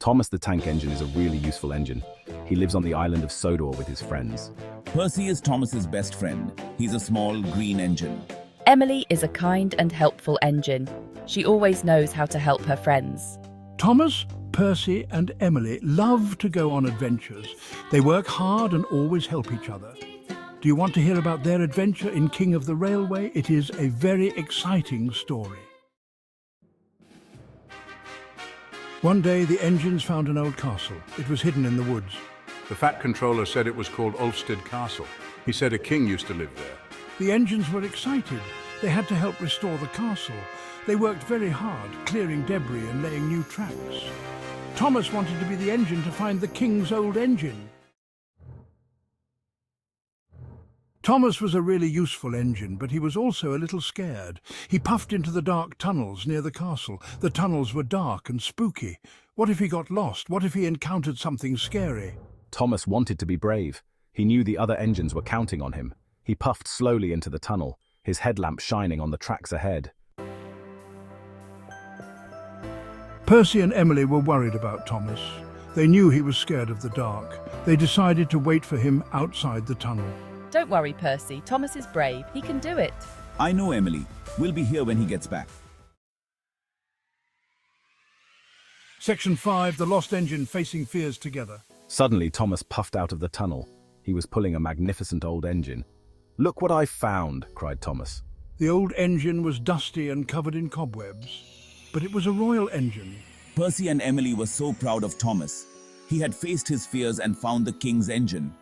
Thomas the tank engine is a really useful engine. He lives on the island of Sodor with his friends. Percy is Thomas's best friend. He's a small green engine. Emily is a kind and helpful engine. She always knows how to help her friends. Thomas, Percy and Emily love to go on adventures. They work hard and always help each other. Do you want to hear about their adventure in King of the Railway? It is a very exciting story. One day the engines found an old castle. It was hidden in the woods. The Fat Controller said it was called Ulfstead Castle. He said a king used to live there. The engines were excited. They had to help restore the castle. They worked very hard, clearing debris and laying new tracks. Thomas wanted to be the engine to find the king's old engine. Thomas was a really useful engine, but he was also a little scared. He puffed into the dark tunnels near the castle. The tunnels were dark and spooky. What if he got lost? What if he encountered something scary? Thomas wanted to be brave. He knew the other engines were counting on him. He puffed slowly into the tunnel, his headlamp shining on the tracks ahead. Percy and Emily were worried about Thomas. They knew he was scared of the dark. They decided to wait for him outside the tunnel. Don't worry, Percy. Thomas is brave. He can do it. I know, Emily. We'll be here when he gets back. Section 5, the lost engine facing fears together. Suddenly, Thomas puffed out of the tunnel. He was pulling a magnificent old engine. "Look what I've found," cried Thomas. The old engine was dusty and covered in cobwebs, but it was a royal engine. Percy and Emily were so proud of Thomas. He had faced his fears and found the king's engine.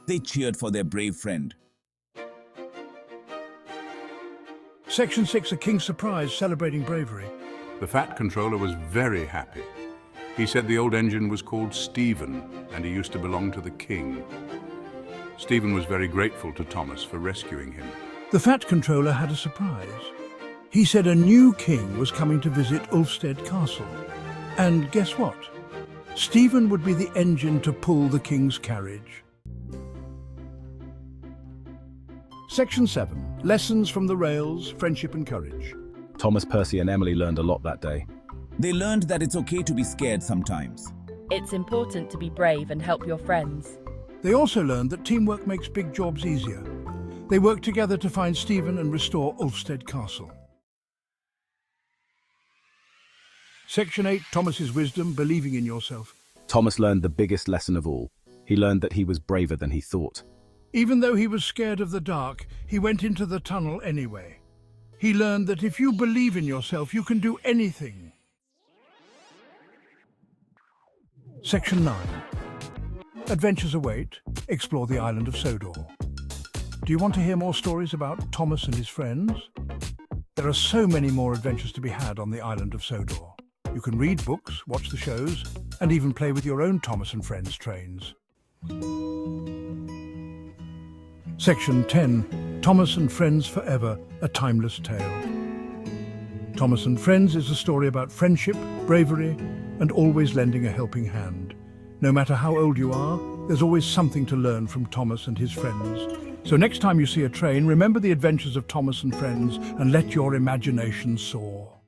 They cheered for their brave friend. Section 6, a king's surprise celebrating bravery. The Fat Controller was very happy. He said the old engine was called Stephen, and he used to belong to the king. Stephen was very grateful to Thomas for rescuing him. The Fat Controller had a surprise. He said a new king was coming to visit Ulfstead Castle. And guess what? Stephen would be the engine to pull the king's carriage. Section 7, lessons from the rails, friendship and courage. Thomas, Percy and Emily learned a lot that day. They learned that it's okay to be scared sometimes. It's important to be brave and help your friends. They also learned that teamwork makes big jobs easier. They worked together to find Stephen and restore Ulfstead Castle. Section 8, Thomas's wisdom, believing in yourself. Thomas learned the biggest lesson of all. He learned that he was braver than he thought. Even though he was scared of the dark, he went into the tunnel anyway. He learned that if you believe in yourself, you can do anything. Section 9. Adventures await. Explore the island of Sodor. Do you want to hear more stories about Thomas and his friends? There are so many more adventures to be had on the island of Sodor. You can read books, watch the shows, and even play with your own Thomas and Friends trains. Section 10. Thomas and Friends Forever, a timeless tale. Thomas and Friends is a story about friendship, bravery, and always lending a helping hand. No matter how old you are, there's always something to learn from Thomas and his friends. So next time you see a train, remember the adventures of Thomas and Friends and let your imagination soar.